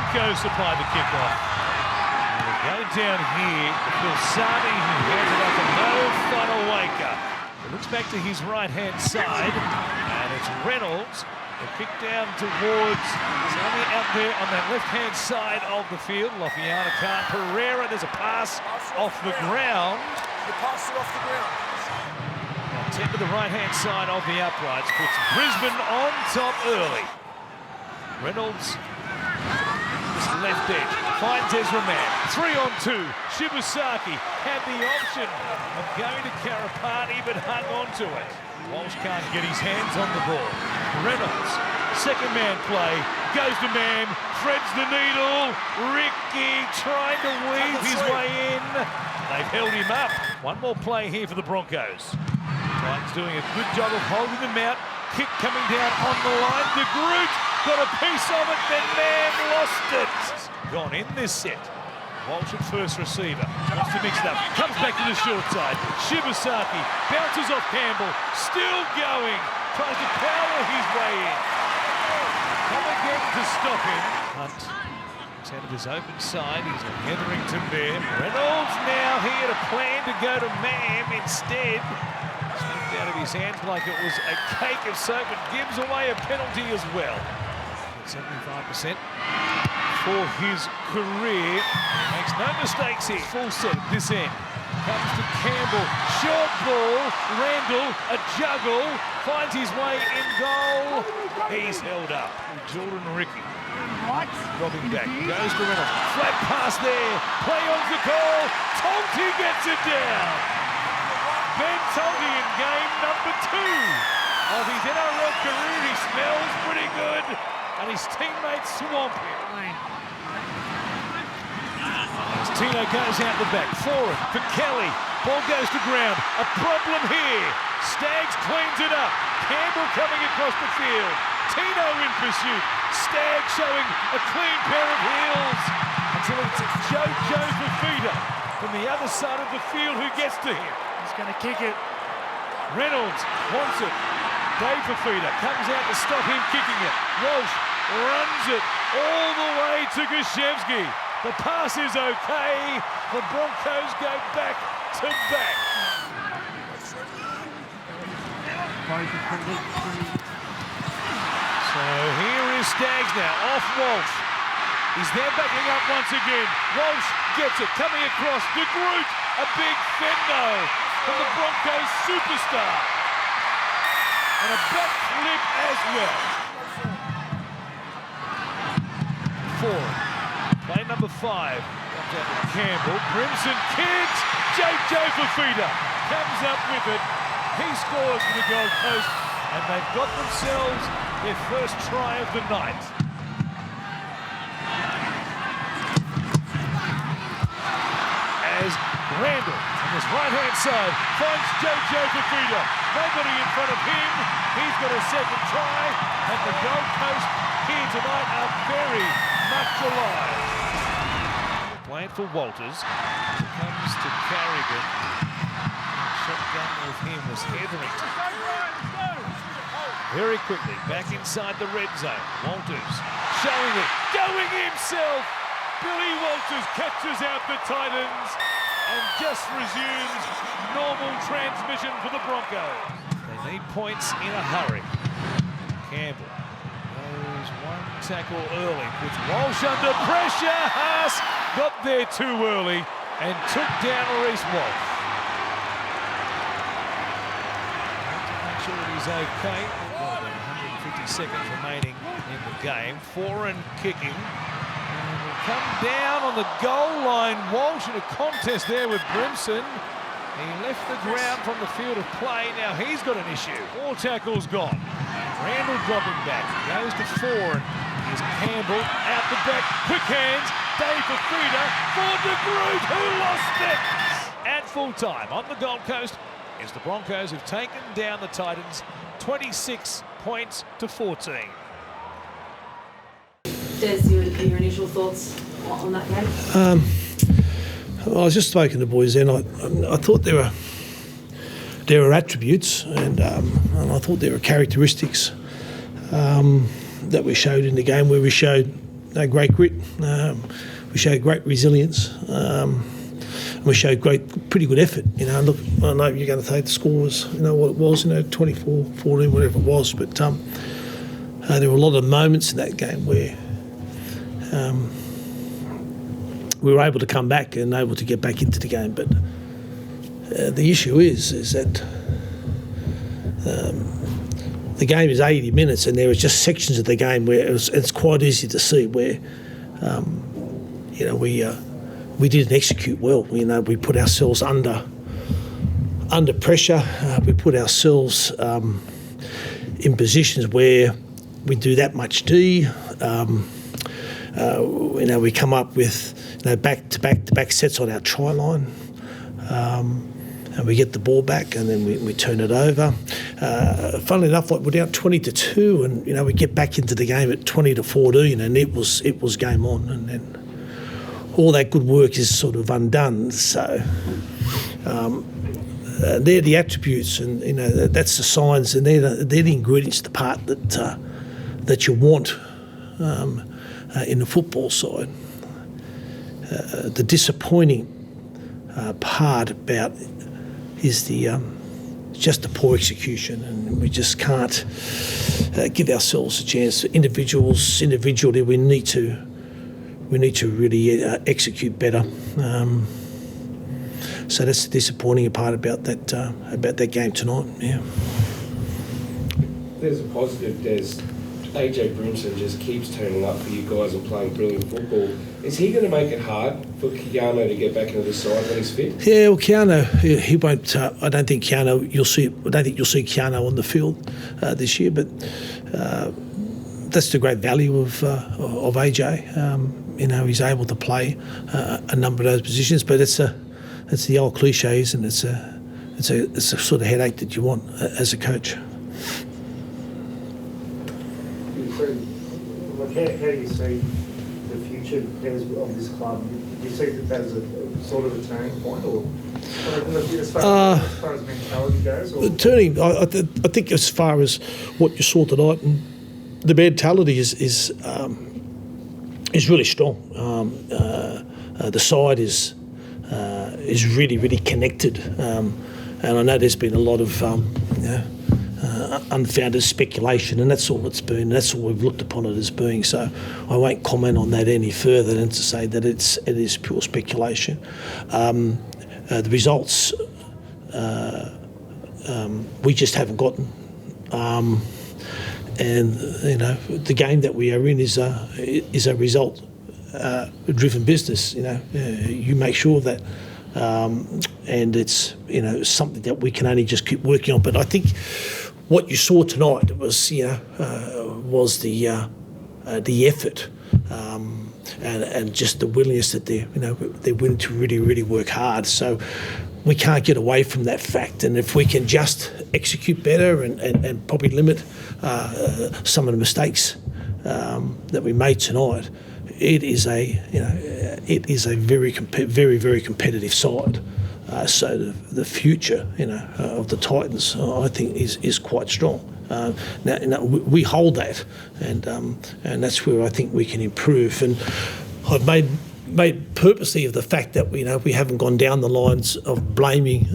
Broncos supply the kickoff. We'll go down here to Filsani, who hands it up for no final waker. It looks back to his right-hand side, and it's Reynolds. The kick down towards Sami out there on that left-hand side of the field. Lofiana can't. Pereira, there's a pass off the ground. He passed it off the ground. Now 10 to the right-hand side of the uprights puts Brisbane on top early. Reynolds, this left edge, finds Ezra Mann. 3-on-2. Shibasaki had the option of going to Karapati, but hung on to it. Walsh can't get his hands on the ball. Reynolds, second man play, goes to man, threads the needle. Ricky trying to weave his way in. They've held him up. One more play here for the Broncos. Titans doing a good job of holding them out. Kick coming down on the line. De Groot got a piece of it, then man lost it. Gone in this set. Walsh at first receiver, wants to mix it up, comes back to the short side. Shibasaki bounces off Campbell, still going, tries to power his way in. Come again to stop him. Hunt comes out of his open side, he's a Hetherington there. Reynolds now here to plan to go to Mam instead. Slipped out of his hands like it was a cake of soap and gives away a penalty as well. 75%. For his career, makes no mistakes here. Full set at this end. Comes to Campbell, short ball. Randall, a juggle, finds his way in goal. He's held up. Jordan Ricky dropping back, goes to Reynolds. Flat pass there. Play on the call. Tonti gets it down. Ben Tonti in game number 2 of his NRL career. He smells pretty good, and his teammates swamp him. As Tino goes out the back, forward for Kelly. Ball goes to ground. A problem here. Staggs cleans it up. Campbell coming across the field. Tino in pursuit. Staggs showing a clean pair of heels until it's Jojo Fafita from the other side of the field who gets to him. He's going to kick it. Reynolds wants it. Dave Fafita comes out to stop him kicking it. Walsh runs it all the way to Gashevsky. The pass is okay. The Broncos go back to back. So here is Staggs now, off Walsh. He's there backing up once again. Walsh gets it, coming across. De Groot, a big fendo from the Broncos superstar. And a backflip as well. Forward. Play number 5. Comes out to Campbell. Brimson kicks. Jojo Fafita comes up with it. He scores for the Gold Coast, and they've got themselves their first try of the night. As Randall on his right-hand side finds Jojo Fafita. Nobody in front of him. He's got a second try, and the Gold Coast here tonight are very much alive. Playing for Walters. Comes to Carrigan. Shotgun with him was Hetherington. Very quickly, back inside the red zone. Walters showing it, going himself. Billy Walters catches out the Titans and just resumes normal transmission for the Broncos. They need points in a hurry. Campbell goes one tackle early, puts Walsh under pressure. Haas got there too early and took down Reece Walsh. To make sure that he's okay. 150 seconds remaining in the game. Foreign kicking. And will come down on the goal line. Walsh in a contest there with Brimson. He left the ground from the field of play. Now he's got an issue. 4 tackles gone. Randall dropping back. Goes to 4. Here's Campbell out the back. Quick hands. Dave Fafita for De Groot, who lost it. At full time on the Gold Coast is the Broncos, who've taken down the Titans 26 points to 14. Des, your initial thoughts on that game? I was just speaking to the boys then. I thought there were attributes and I thought there were characteristics that we showed in the game where we showed great grit. We showed great resilience. And we showed pretty good effort. Look, I know you're going to say the score was, what it was, 24-14, whatever it was, but there were a lot of moments in that game where we were able to come back and able to get back into the game. But the issue is that the game is 80 minutes, and there was just sections of the game where it's quite easy to see where, we didn't execute well. We put ourselves under pressure. We put ourselves in positions where we do that much D. We come up with back-to-back sets on our try line. And we get the ball back, and then we turn it over. Funnily enough, we're down 20-2, and we get back into the game at 20-14, and it was game on, and then all that good work is sort of undone. So they're the attributes, and that's the signs, and they're the ingredients, the part that you want in the football side. The disappointing part about is just the poor execution, and we just can't give ourselves a chance. Individually, we need to really execute better. So that's the disappointing part about that game tonight. Yeah. There's a positive. There's AJ Brimson just keeps turning up for you guys and playing brilliant football. Is he going to make it hard for Keano to get back into the side when he's fit? Yeah, well, Keano, he won't. I don't think Keano. I don't think you'll see Keano on the field this year. But that's the great value of AJ. He's able to play a number of those positions. But it's the old cliches, and it's a sort of headache that you want as a coach. How do you see the future of this club? Do you see that as a sort of a turning point, or as far as mentality goes? Or? Turning, I think as far as what you saw tonight, and the mentality is really strong. The side is really, really connected, and I know there's been a lot of unfounded speculation, and that's all it's been. That's all we've looked upon it as being. So I won't comment on that any further than to say that it is pure speculation. The results we just haven't gotten, and the game that we are in is a result driven business. You make sure that. And it's something that we can only just keep working on. But I think what you saw tonight was the effort and just the willingness that they're willing to really, really work hard. So we can't get away from that fact. And if we can just execute better and probably limit some of the mistakes that we made tonight, it is a very, very competitive side. So the future, of the Titans, I think is quite strong. Now we hold that, and that's where I think we can improve. And I've made purposely of the fact that we haven't gone down the lines of blaming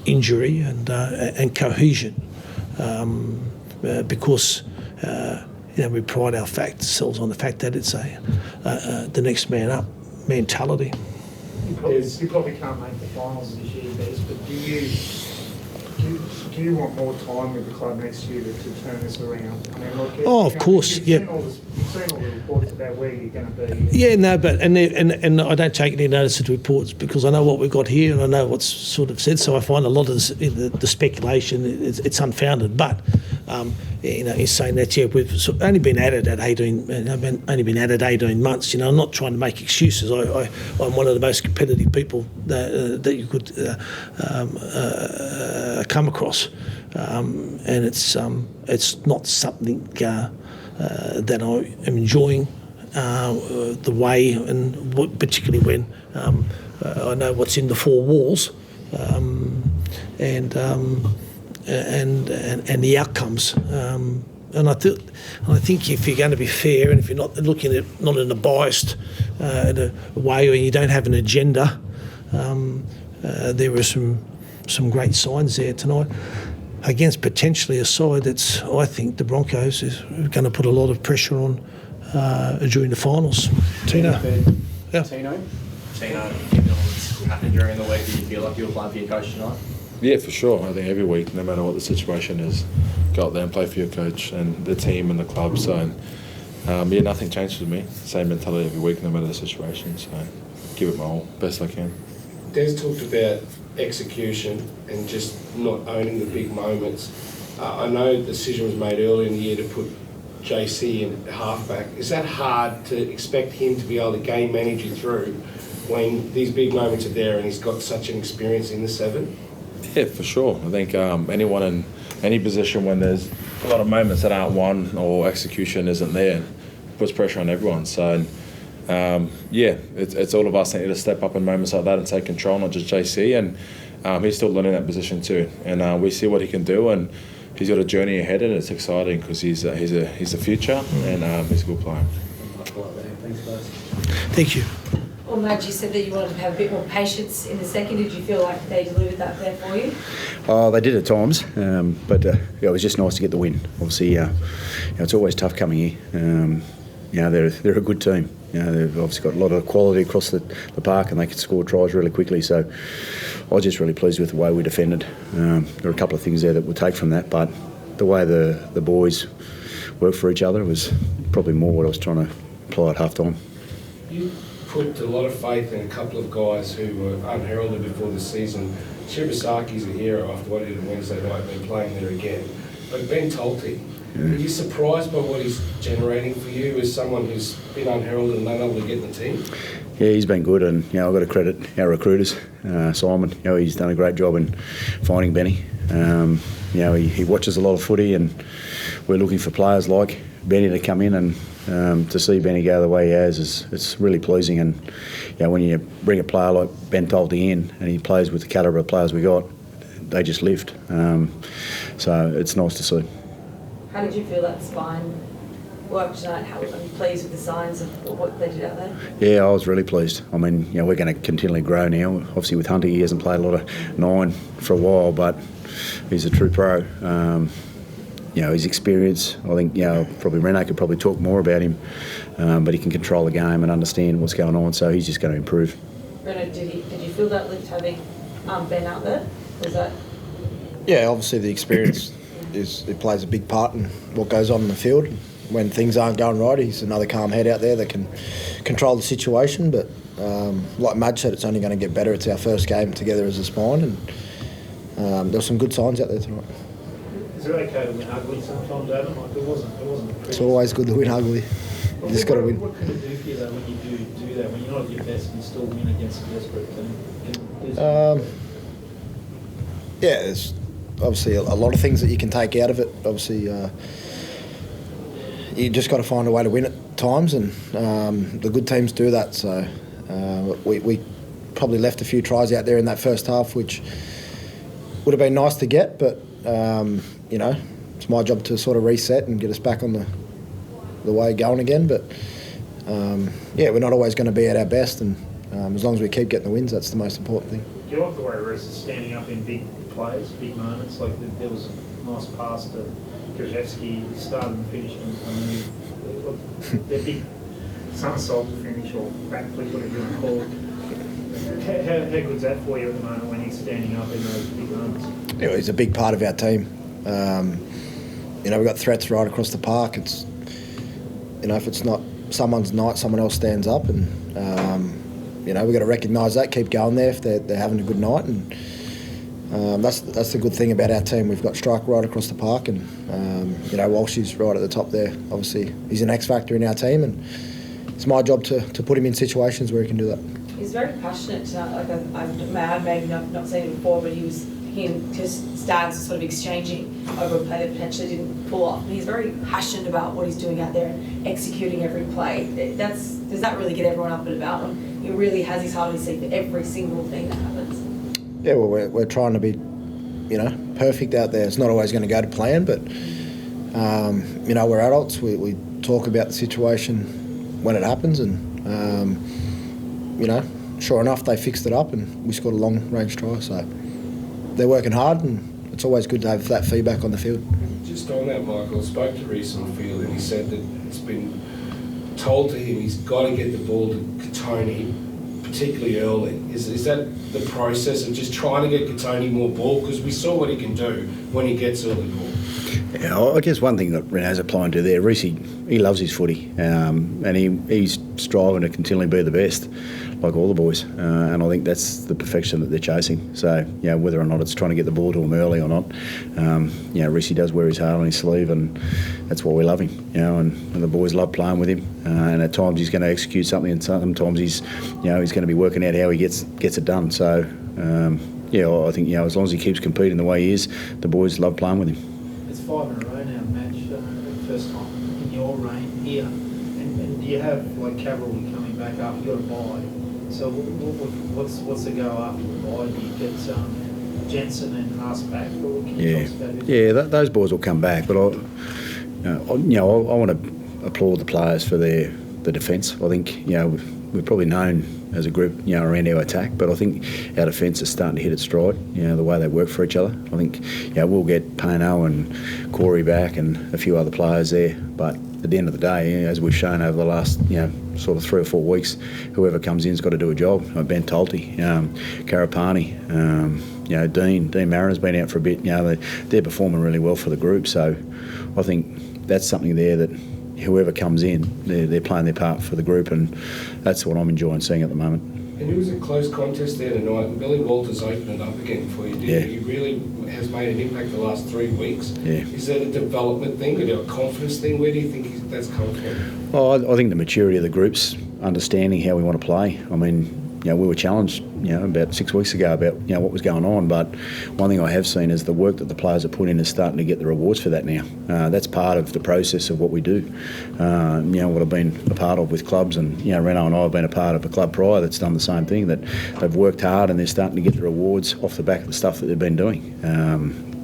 injury and cohesion, because. We pride ourselves on the fact that it's the next man up mentality. You probably can't make the finals this year, Bez, but do you want more time with the club next year to turn this around? I mean, of course, yeah. You've seen all the reports about where you're going to be. Yeah, no, but and I don't take any notice of the reports because I know what we've got here and I know what's sort of said. So I find a lot of the speculation it's unfounded. But in saying that, yeah, we've only been at it at 18 months. I'm not trying to make excuses. I'm one of the most competitive people that you could come across, and it's not something that I am enjoying the way, and particularly when I know what's in the four walls, and the outcomes And I think if you're going to be fair, and if you're not looking at not in a biased in a way, or you don't have an agenda, there were some great signs there tonight against potentially a side that's, I think, the Broncos is going to put a lot of pressure on during the finals. Tino. Yeah. Tino, given all that's happened during the week, do you feel like you were playing for your coach tonight? Yeah, for sure. I think every week, no matter what the situation is, go out there and play for your coach and the team and the club. So, yeah, nothing changes with me. Same mentality every week, no matter the situation. So, give it my all, best I can. Des talked about execution and just not owning the big moments. I know the decision was made early in the year to put JC in halfback. Is that hard to expect him to be able to game manage you through when these big moments are there and he's got such an experience in the 7? Yeah, for sure. I think anyone in any position when there's a lot of moments that aren't won or execution isn't there puts pressure on everyone. So, yeah, it's all of us that need to step up in moments like that and take control, not just JC. And he's still learning that position too. And we see what he can do, and he's got a journey ahead, and it's exciting because he's a future and he's a good player. Thanks, guys. Thank you. Well, Madge, you said that you wanted to have a bit more patience in the second. Did you feel like they delivered that there for you? Oh, they did at times, but it was just nice to get the win. Obviously, it's always tough coming here. They're a good team. They've obviously got a lot of quality across the park, and they can score tries really quickly. So I was just really pleased with the way we defended. There are a couple of things there that we'll take from that, but the way the boys work for each other was probably more what I was trying to apply at half-time. You put a lot of faith in a couple of guys who were unheralded before the season. Shirasaki's a hero after what he did on Wednesday night, been playing there again. But Ben Tolte, are you surprised by what he's generating for you as someone who's been unheralded and not able to get in the team? Yeah, he's been good, and I've got to credit our recruiters, Simon. He's done a great job in finding Benny. He watches a lot of footy, and we're looking for players like Benny to come in, and to see Benny go the way he has it's really pleasing. And when you bring a player like Ben Tolte in and he plays with the calibre of players we got, they just lift. So it's nice to see. How did you feel that spine work tonight? Are you pleased with the signs of what they did out there? Yeah, I was really pleased. I mean, we're going to continually grow now. Obviously with Hunter, he hasn't played a lot of 9 for a while, but he's a true pro. His experience, I think, probably Rene could probably talk more about him, but he can control the game and understand what's going on, so he's just going to improve. Rene, did you feel that lift having Ben out there? Was that? Yeah, obviously the experience it plays a big part in what goes on in the field. When things aren't going right, he's another calm head out there that can control the situation, but like Madge said, it's only going to get better. It's our first game together as a spine, and there were some good signs out there tonight. Is it okay to win ugly sometimes, Adam? Like it wasn't pretty. It's always good to win ugly. You just got to win. What can it do for you though when you do that? When you're not at your best and you still win against a desperate team? There's obviously a lot of things that you can take out of it. Obviously, you just got to find a way to win at times, and the good teams do that. So we probably left a few tries out there in that first half, which would have been nice to get, but it's my job to sort of reset and get us back on the way going again. But we're not always going to be at our best, and as long as we keep getting the wins, that's the most important thing. Do you like the way Reece is standing up in big plays, big moments? Like there was a nice pass to Krzyzewski, started and finished, they're big somersault finish or back flip, whatever you want to call it. How good's that for you at the moment when he's standing up in those big moments? He's a big part of our team. We've got threats right across the park. It's if it's not someone's night, someone else stands up, and we've got to recognise that, keep going there if they're having a good night, and that's the good thing about our team. We've got Strike right across the park, and Walshy's right at the top there. Obviously, he's an X factor in our team, and it's my job to put him in situations where he can do that. He's very passionate tonight. I've maybe not seen it before, but him just started sort of exchanging over a play that potentially didn't pull off. And he's very passionate about what he's doing out there and executing every play. Does that really get everyone up and about him? He really has his heart on his sleeve for every single thing that happens. Yeah, well, we're trying to be, perfect out there. It's not always going to go to plan, but You know, we're adults. We talk about the situation when it happens, and you know, sure enough, they fixed it up, and we scored a long-range try. So they're working hard, and it's always good to have that feedback on the field. Just on that, Michael, I spoke to Reece on the field, and he said that it's been told to him he's got to get the ball to Katoni, particularly early. Is that the process of just trying to get Katoni more ball? Because we saw what he can do when he gets early ball. Yeah, I guess one thing that Renee's applying to there, Reece, he loves his footy, and he's striving to continually be the best, like all the boys, and I think that's the perfection that they're chasing. So, you know, whether or not it's trying to get the ball to him early or not, you know, Reece does wear his heart on his sleeve, and that's why we love him, you know, and the boys love playing with him, and at times he's going to execute something, and sometimes he's going to be working out how he gets it done. So, yeah, I think, you know, as long as he keeps competing the way he is, the boys love playing with him. It's 5 in a row now, match, first time in your reign here. And do you have, like, cavalry coming back up? You've got a bye. So what's the go after the bye? Do you get Jensen and Haas back? Or can you tell us about it? Yeah, those boys will come back. But I want to applaud the players for the defence. I think, you know, we're probably known as a group, you know, around our attack, but I think our defence is starting to hit its stride, you know, the way they work for each other. I think, you know, we'll get Pano and Corey back and a few other players there, but at the end of the day, you know, as we've shown over the last, you know, sort of 3 or 4 weeks, whoever comes in's got to do a job. Ben Tolte, Karapani, you know, Dean Mariner's been out for a bit. You know, they're performing really well for the group, so I think that's something there that whoever comes in, they're playing their part for the group, and that's what I'm enjoying seeing at the moment. And it was a close contest there tonight, and Billy Walters opened it up again for you, didn't he? He really has made an impact the last 3 weeks. Yeah. Is that a development thing, or a confidence thing? Where do you think that's come from? Oh, I think the maturity of the group's understanding how we want to play. I mean, you know, we were challenged, you know, about 6 weeks ago about, you know, what was going on, but one thing I have seen is the work that the players have put in is starting to get the rewards for that now. That's part of the process of what we do. You know, what I've been a part of with clubs, and, you know, Reno and I have been a part of a club prior that's done the same thing, that they've worked hard and they're starting to get the rewards off the back of the stuff that they've been doing.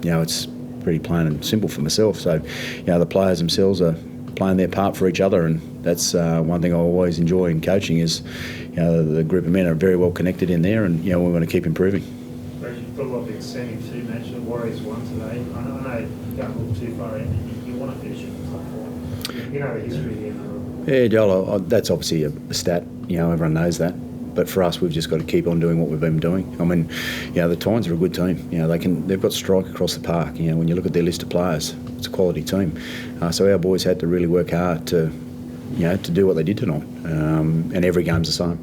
You know, it's pretty plain and simple for myself. So, you know, the players themselves are playing their part for each other, and that's one thing I always enjoy in coaching is, you know, the group of men are very well connected in there, and, you know, we want to keep improving. You've got a lot of incentive too, match. The Warriors won today. I know you don't look too far in. You want to finish it in the top 4. You know the history of the NRL. Yeah, Joel, that's obviously a stat. You know, everyone knows that. But for us, we've just got to keep on doing what we've been doing. I mean, you know, the Titans are a good team. You know, they've got strike across the park. You know, when you look at their list of players, it's a quality team. So our boys had to really work hard to, you know, to do what they did tonight. And every game's the same.